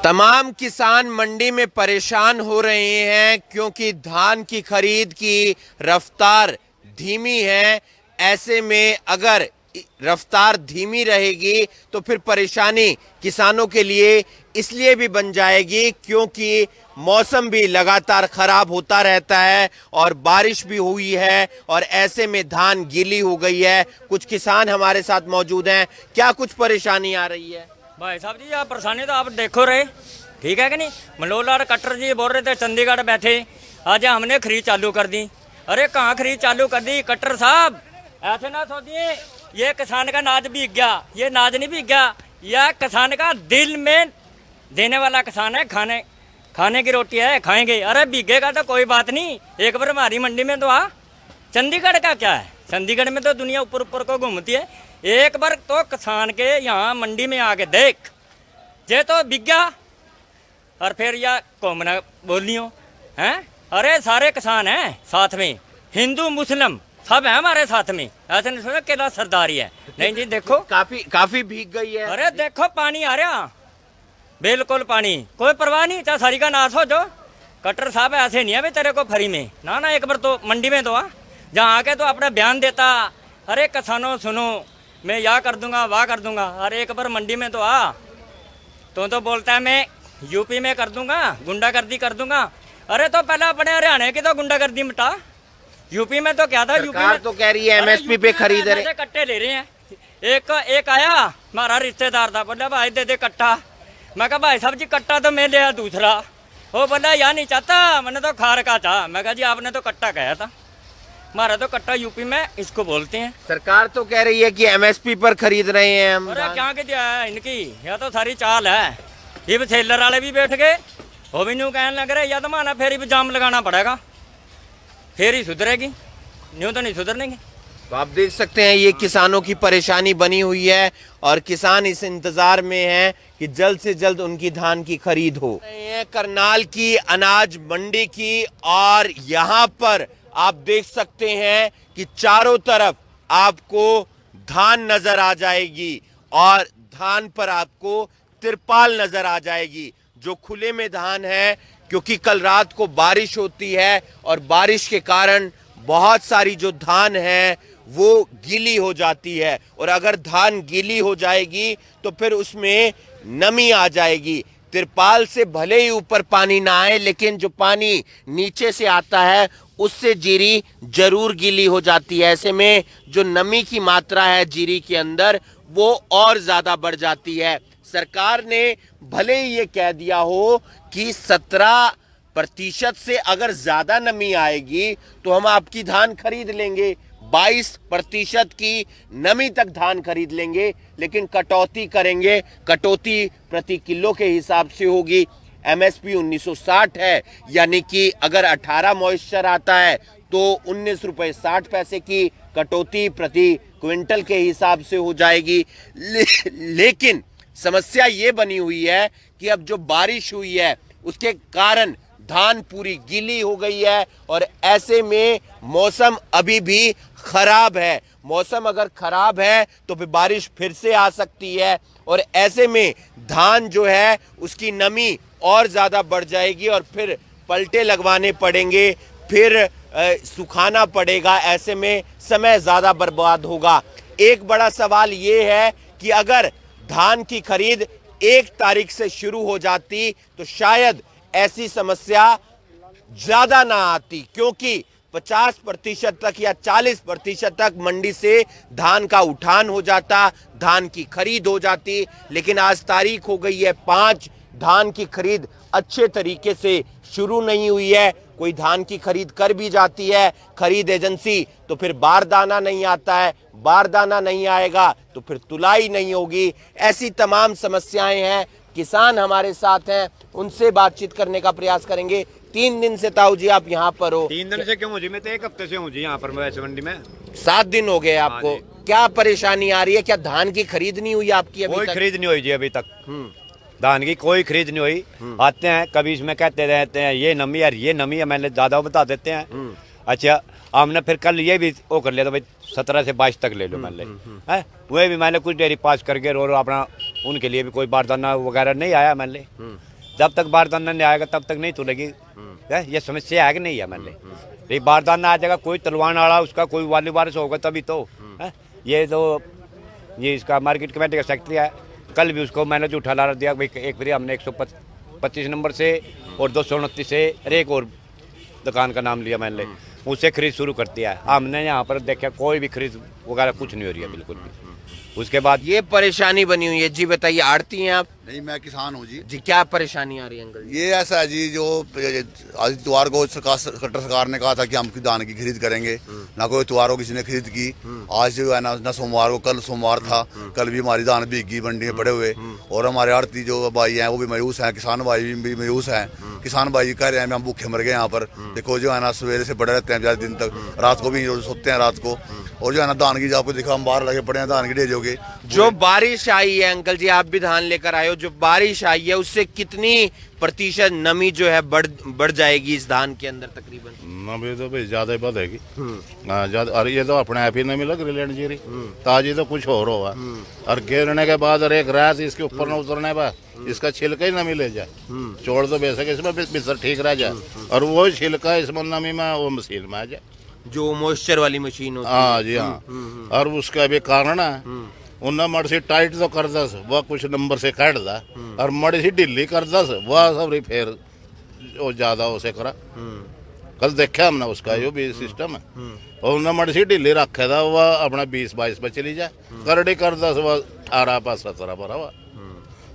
तमाम किसान मंडी में परेशान हो रहे हैं क्योंकि धान की खरीद की रफ्तार धीमी है। ऐसे में अगर रफ्तार धीमी रहेगी तो फिर परेशानी किसानों के लिए इसलिए भी बन जाएगी क्योंकि मौसम भी लगातार खराब होता रहता है और बारिश भी हुई है और ऐसे में धान गीली हो गई है। कुछ किसान हमारे साथ मौजूद हैं। क्या कुछ परेशानी आ रही है? भाई साहब जी, आप परेशानी तो आप देखो रहे, ठीक है कि नहीं। मनोहर लाल खट्टर जी बोल रहे थे चंडीगढ़ बैठे, आज हमने खरीद चालू कर दी। अरे कहाँ खरीद चालू कर दी खट्टर साहब? ऐसे ना सोचिए ये किसान का नाज बिक गया, ये नाज नहीं बिक गया, यह किसान का दिल में देने वाला किसान है। खाने की रोटी है, खाएंगे। अरे बिकेगा तो कोई बात नहीं, एक बार हमारी मंडी में तो आ। चंडीगढ़ का क्या है, चंडीगढ़ में तो दुनिया ऊपर ऊपर को घूमती है। एक बार तो किसान के यहाँ मंडी में आके देख, जे तो बिक गया और फिर या घूमना बोलियो हैं। अरे सारे किसान हैं साथ में, हिंदू मुस्लिम सब है हमारे साथ में। ऐसे नहीं सुना केला सरदारी है, नहीं जी। देखो काफी भीग गई है। अरे देखो पानी आ रहा, बिल्कुल पानी, कोई परवाह नहीं, चाहे सारी का नाश हो जो। खट्टर साहब ऐसे नहीं है भाई तेरे को फ्री में, ना ना, एक बार तो मंडी में तो आ, जहाँ आके तो अपना बयान देता। अरे किसानों सुनो, मैं यह कर दूंगा वाह कर दूंगा। अरे एक बार मंडी में तो आ, तो बोलता है मैं यूपी में कर दूंगा, गुंडागर्दी कर दूंगा। अरे तो पहले अपने हरियाणा की तो गुंडागर्दी मिटा। यूपी में तो क्या था, यूपी में तो कह रही है एमएसपी पे खरीद रहे, कट्टे ले रहे हैं। एक आया हमारा रिश्तेदार था, बोला भाई दे दे कट्टा। मैं कहा भाई साहब जी कट्टा तो मैं लिया दूसरा। वो बोला या नहीं चाहता, मैंने तो खार का था। मैं कहा जी आपने तो कट्टा कहा था, हमारा तो कट्टा यूपी में इसको बोलते हैं। सरकार तो कह रही है कि एमएसपी पर खरीद रहे हैं हम। अरे क्या के दिया है इनकी, यह तो सारी चाल है। ये सेलर वाले भी बैठ गए, वो भी न्यू कहने लग रहे या तो माना फिर भी जाम लगाना पड़ेगा, फिर ही सुधरेगी, न्यू तो नहीं सुधरने की। तो आप देख सकते हैं ये किसानों की परेशानी बनी हुई है और किसान इस इंतजार में हैं कि जल्द से जल्द उनकी धान की खरीद हो। करनाल की अनाज मंडी की, और यहाँ पर आप देख सकते हैं कि चारों तरफ आपको धान नजर आ जाएगी और धान पर आपको तिरपाल नजर आ जाएगी। जो खुले में धान है, क्योंकि कल रात को बारिश होती है और बारिश के कारण बहुत सारी जो धान है वो गीली हो जाती है, और अगर धान गीली हो जाएगी तो फिर उसमें नमी आ जाएगी। तिरपाल से भले ही ऊपर पानी ना आए, लेकिन जो पानी नीचे से आता है उससे जीरी जरूर गीली हो जाती है। ऐसे में जो नमी की मात्रा है जीरी के अंदर वो और ज्यादा बढ़ जाती है। सरकार ने भले ही ये कह दिया हो कि 17% से अगर ज्यादा नमी आएगी तो हम आपकी धान खरीद लेंगे, 22% की नमी तक धान खरीद लेंगे, लेकिन कटौती करेंगे। कटौती प्रति किलो के हिसाब से होगी। एमएसपी 1960 है, यानी कि अगर 18 मॉइस्चर आता है तो 19 रुपए 60 पैसे की कटौती प्रति क्विंटल के हिसाब से हो जाएगी। लेकिन समस्या ये बनी हुई है कि अब जो बारिश हुई है उसके कारण धान पूरी गीली हो गई है और ऐसे में मौसम अभी भी खराब है। मौसम अगर खराब है तो फिर बारिश फिर से आ सकती है और ऐसे में धान जो है उसकी नमी और ज़्यादा बढ़ जाएगी और फिर पलटे लगवाने पड़ेंगे, फिर सुखाना पड़ेगा। ऐसे में समय ज़्यादा बर्बाद होगा। एक बड़ा सवाल ये है कि अगर धान की खरीद 1 तारीख से शुरू हो जाती तो शायद ऐसी समस्या ज्यादा ना आती, क्योंकि 50% तक या 40% तक मंडी से धान का उठान हो जाता, धान की खरीद हो जाती। लेकिन आज तारीख हो गई है 5, धान की खरीद अच्छे तरीके से शुरू नहीं हुई है। कोई धान की खरीद कर भी जाती है खरीद एजेंसी तो फिर बारदाना नहीं आता है, बारदाना नहीं आएगा तो फिर तुलाई नहीं होगी। ऐसी तमाम समस्याएं हैं। किसान हमारे साथ हैं, उनसे बातचीत करने का प्रयास करेंगे। 3 दिन से ताऊ जी आप यहाँ पर हो। 3 दिन से क्यों हूँ जी? मैं तो 1 हफ्ते से हूँ जी यहाँ पर वैसे मंडी में। 7 दिन हो गए आपको। क्या परेशानी आ रही है? क्या धान की खरीद नहीं हुई आपकी अभी तक? कोई खरीद नहीं हुई जी अभी तक। धान की कोई खरीद नहीं हुई। आते हैं कभी इसमें कहते रहते हैं ये नमी है, ये नमी है, मैंने ज्यादा बता देते हैं। अच्छा, हमने फिर कल ये भी वो कर लिया था भाई 17 से 22 तक ले लो मान ले है। वह भी मैंने कुछ डेयरी पास करके और अपना उनके लिए भी कोई बारदाना वगैरह नहीं आया मान ले। जब तक बारदाना नहीं आएगा तब तक नहीं तुलेगी। ये समस्या है कि नहीं है मैंने ये बारदाना आ जाएगा, कोई तलवान वाला उसका कोई वाली बारिश होगा तभी तो है? ये इसका मार्केट कमेटी का सेक्रेटरी है, कल भी उसको मैंने जो उठा दिया भाई, एक बार हमने 125 नंबर से और 229 से एक और दुकान का नाम लिया मैंने, उससे खरीद शुरू करती है। हमने यहाँ पर देखा कोई भी खरीद वगैरह कुछ नहीं हो रही है बिल्कुल भी। उसके बाद ये परेशानी बनी हुई है। जी बताइए, आड़ती हैं आप? नहीं, मैं किसान हूँ जी। जी क्या परेशानी आ रही है अंकल जी? ये ऐसा है जी, जो आज इतवार को कट्टर सरकार ने कहा था कि हम धान की खरीद करेंगे, ना कोई इतवार को किसी ने खरीद की। आज जो है ना सोमवार को, कल सोमवार था, कल भी हमारी धान भीगी मंडी में पड़े हुए, और हमारे आड़ती जो भाई हैं वो भी मायूस हैं, किसान भाई भी मायूस हैं। किसान भाई कह रहे हैं हम भूखे मर गए यहाँ पर। देखो जो है ना सवेरे से पड़े रहते हैं 4 दिन तक, रात को भी सोते हैं रात को, और जो है ना धान की आपको देखा हम बाहर लगे पड़े हैं धान की ढेरियों के। जो बारिश आई है अंकल जी, आप भी धान लेकर आए हो, जो बारिश आई है उससे कितनी प्रतिशत नमी जो है बढ़ जाएगी इस धान के अंदर तकरीबन? नमी तो भाई ज्यादा ही बढ़ेगी। हाँ ज्यादा, और ये तो अपने आप ही नमी लग रही लेने जीरी, ताजी तो कुछ और होगा। और गिरने के बाद और एक रात इसके ऊपर न उतरने बाद इसका छिलका ही नमी ले जाए, चोड़ तो बेसक इसमें बिस्तर ठीक रह जाए, और वो छिलका इसमें नमी में वो मशीन में आ जाए, जो मॉइस्चर वाली मशीन होती है। हाँ जी हाँ। और उसका भी कारण है उन्हें मड़ सी टाइट तो कर दस वह कुछ नंबर से काट दा, और मड़ सी ढीली कर दस वह सब फिर वो ज्यादा उसे करा। कल देखा हमने उसका जो भी सिस्टम है, और उन्हें मड़ सी ढीली रखे था वह अपना 20-22 पे चली जाए, करड़ी कर दस वह 18 पर 17 पर हवा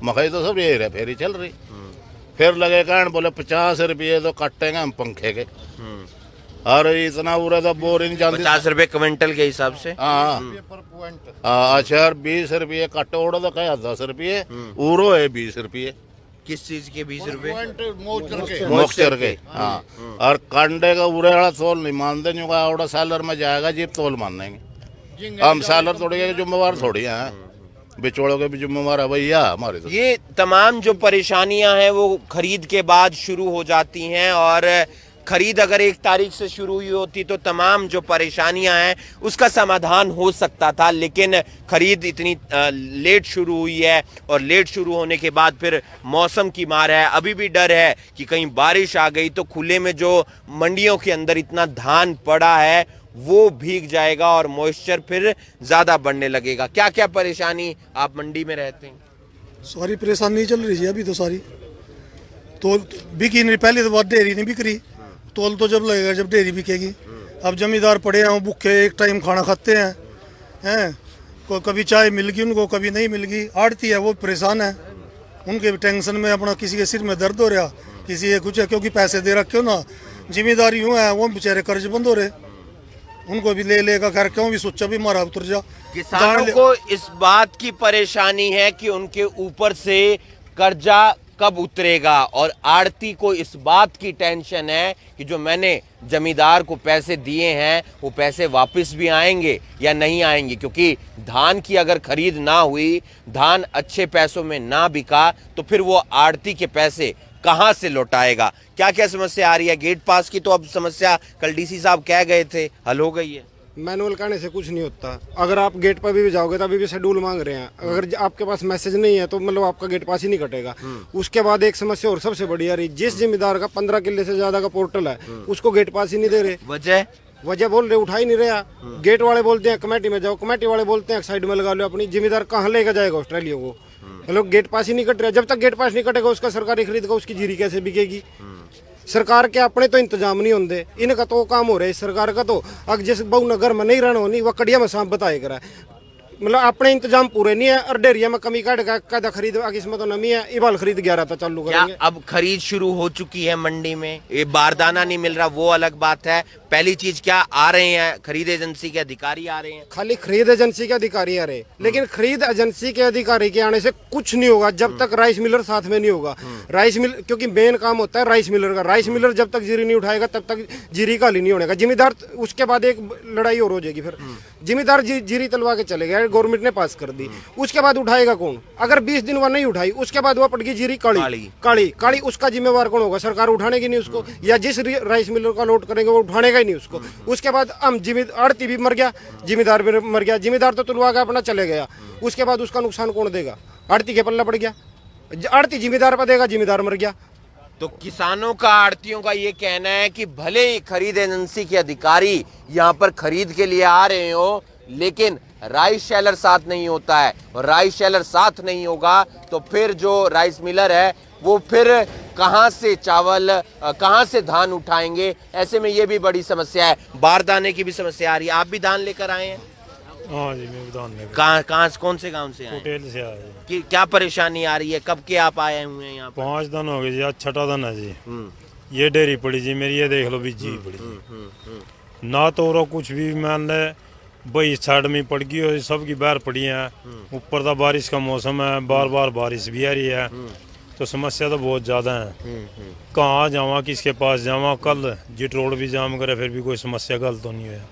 मकई तो सब यही रहे फिर ही चल रही। फिर लगे कारण बोले 50 रुपये तो काटेंगे हम पंखे के, और इतना उरा तो बोर नहीं जानते। 50 रुपए क्विंटल के हिसाब से? हाँ अच्छा, 20 रुपये कट्टे ओढ़ो तो क्या 10 रुपये उरो है 20 रुपये। किस चीज के 20 रुपए? मोक्चर के। हाँ, और कंडे का उरे वाला तोल नहीं मानते, नहीं होगा सैलर में जाएगा जीप तोल मान देंगे हम। सैलर थोड़ी के जिम्मेवार थोड़ी हैं, बिचौड़ों के भी जिम्मेवार है भैया हमारे। तो ये तमाम जो परेशानियां हैं वो खरीद के बाद शुरू हो जाती हैं, और खरीद अगर 1 तारीख से शुरू हुई होती तो तमाम जो परेशानियां हैं उसका समाधान हो सकता था, लेकिन खरीद इतनी लेट शुरू हुई है, और लेट शुरू होने के बाद फिर मौसम की मार है। अभी भी डर है कि कहीं बारिश आ गई तो खुले में जो मंडियों के अंदर इतना धान पड़ा है वो भीग जाएगा और मॉइस्चर फिर ज्यादा बढ़ने लगेगा। क्या क्या परेशानी आप मंडी में रहते हैं? सारी परेशानी चल रही है अभी तो सारी, तो बिकी नहीं, पहले तो बहुत डेयरी नहीं बिक रही, तोल तो जब लगेगा जब डेयरी बिकेगी। अब जमींदार पड़े हैं वो भूखे, एक टाइम खाना खाते हैं को कभी चाय मिल गई उनको, कभी नहीं मिल गई। आड़ती है वो परेशान है, उनके भी टेंशन में अपना किसी के सिर में दर्द हो रहा, किसी के कुछ है, क्योंकि पैसे दे रखे हो ना, जिम्मेदारी यूँ है वो बेचारे कर्ज बंद हो रहे, उनको भी ले लेगा कर क्यों भी सोचा भी मारा उतर जा। किसानों को इस बात की परेशानी है कि उनके ऊपर से कर्जा कब उतरेगा, और आड़ती को इस बात की टेंशन है कि जो मैंने जमींदार को पैसे दिए हैं वो पैसे वापस भी आएंगे या नहीं आएंगे, क्योंकि धान की अगर खरीद ना हुई, धान अच्छे पैसों में ना बिका तो फिर वो आड़ती के पैसे कहां से लौटाएगा। क्या क्या समस्या आ रही है? गेट पास की तो अब समस्या कल डीसी साहब कह गए थे हल हो गई है। मैनुअल कहने से कुछ नहीं होता, अगर आप गेट पर भी जाओगे तो अभी भी शेड्यूल मांग रहे हैं, अगर आपके पास मैसेज नहीं है तो मतलब आपका गेट पास ही नहीं कटेगा। उसके बाद एक समस्या और सबसे बड़ी आ रही, जिस जिम्मेदार का 15 किले से ज्यादा का पोर्टल है उसको गेट पास ही नहीं दे रहे। वजह बोल रहे उठा ही नहीं रहा। गेट वाले बोलते हैं कमेटी में जाओ, कमेटी वाले बोलते हैं साइड में लगा लो अपनी, जिम्मेदार कहाँ लेकर जाएगा ऑस्ट्रेलिया को? मतलब गेट पास ही नहीं कट रहा। जब तक गेट पास नहीं कटेगा उसका सरकारी खरीद का उसकी जीरी कैसे बिकेगी? सरकार के अपने तो इंतजाम नहीं होंगे, इनका तो काम हो रहा है सरकार का। तो अगर जिस बहु नगर में नहीं रहना होनी वह कड़िया में सांप बताए करा, मतलब अपने इंतजाम पूरे नहीं है, और डेरिया में कमी काट का खरीद इसमें तो नमी है, इबाल खरीद 11 था चालू करेंगे। अब खरीद शुरू हो चुकी है मंडी में, ये बारदाना नहीं मिल रहा वो अलग बात है। पहली चीज क्या आ रहे हैं, खरीद एजेंसी के अधिकारी आ रहे हैं? खाली खरीद एजेंसी के अधिकारी आ रहे, लेकिन खरीद एजेंसी के अधिकारी के आने से कुछ नहीं होगा जब तक राइस मिलर साथ में नहीं होगा। राइस मिल, क्योंकि मेन काम होता है राइस मिलर का, राइस मिलर जब तक जीरी नहीं उठाएगा तब तक जीरी का नहीं होने का। जिम्मेदार उसके बाद एक लड़ाई और हो जाएगी, फिर जिम्मेदार जीरी तलवा के चले गए, गवर्नमेंट ने पास कर दी, उसके बाद उठाएगा कौन? अगर 20 दिन वह नहीं उठाई उसके बाद वह पड़ गई जीरी काली, उसका जिम्मेवार कौन होगा? सरकार उठाने की नहीं उसको, या जिस राइस मिलर का लोड करेंगे वो उठाने का ही नहीं उसको। उसके बाद हम आड़ती भी मर गया, जिम्मेदार भी मर गया, जिम्मेदार तो तुलवा के अपना चले गया, उसके बाद उसका नुकसान कौन देगा? आड़ती के पल्ला पड़ गया आड़ती जिम्मेदार पर देगा, जिम्मेदार मर गया। तो किसानों का, आड़तियों का ये कहना है कि भले ही खरीद एजेंसी के अधिकारी यहाँ पर खरीद के लिए आ रहे हो, लेकिन राइस शेलर साथ नहीं होता है, और राइस शेलर साथ नहीं होगा तो फिर जो राइस मिलर है वो फिर कहाँ से चावल, कहाँ से धान उठाएंगे। ऐसे में ये भी बड़ी समस्या है। बारदाने की भी समस्या आ रही है। आप भी धान लेकर आए हैं? हाँ जी, मैं बता देंगे। कहाँ कौन से गांव से आए हैं? होटल से आए हैं। कि क्या परेशानी आ रही है? कब के आप आए हुए हैं यहाँ पर? 5 दिन हो गए जी, आज 6ठा दिन है जी। ये डेरी पड़ी जी मेरी, ये देख लो बीजी पड़ी जी। ना तो और कुछ भी मान ले भाई, साइड में पड़ गई और सबकी बाहर पड़ी है। ऊपर तो बारिश का मौसम है, बार बार बारिश भी आ रही है, तो समस्या तो बहुत ज़्यादा है। कहाँ जावा, किसके पास जावा? कल जिट रोड भी जाम करे फिर भी कोई समस्या गल तो नहीं है,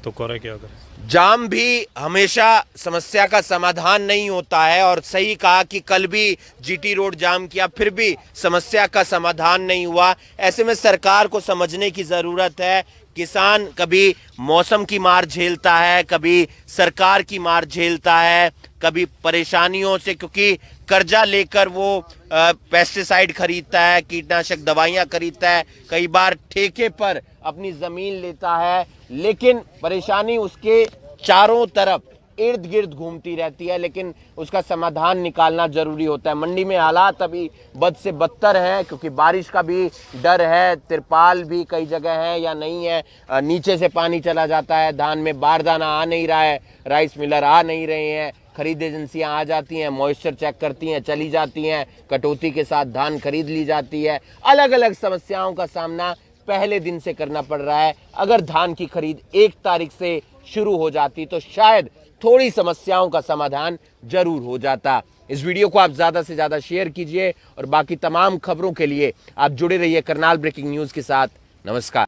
तो करे क्या करे। जाम भी हमेशा समस्या का समाधान नहीं होता है, और सही कहा कि कल भी जीटी रोड जाम किया फिर भी समस्या का समाधान नहीं हुआ। ऐसे में सरकार को समझने की जरूरत है। किसान कभी मौसम की मार झेलता है, कभी सरकार की मार झेलता है, कभी परेशानियों से, क्योंकि कर्जा लेकर वो पेस्टिसाइड खरीदता है, कीटनाशक दवाइयाँ खरीदता है, कई बार ठेके पर अपनी जमीन लेता है, लेकिन परेशानी उसके चारों तरफ इर्द गिर्द घूमती रहती है। लेकिन उसका समाधान निकालना जरूरी होता है। मंडी में हालात अभी बद से बदतर हैं, क्योंकि बारिश का भी डर है, तिरपाल भी कई जगह है या नहीं है, नीचे से पानी चला जाता है, धान में बारदाना आ नहीं रहा है, राइस मिलर आ नहीं रहे हैं, खरीद एजेंसियां आ जाती हैं, मॉइस्चर चेक करती हैं, चली जाती हैं, कटौती के साथ धान खरीद ली जाती है। अलग अलग समस्याओं का सामना पहले दिन से करना पड़ रहा है। अगर धान की खरीद 1 तारीख से शुरू हो जाती तो शायद थोड़ी समस्याओं का समाधान जरूर हो जाता। इस वीडियो को आप ज्यादा से ज्यादा शेयर कीजिए, और बाकी तमाम खबरों के लिए आप जुड़े रहिए करनाल ब्रेकिंग न्यूज के साथ। नमस्कार।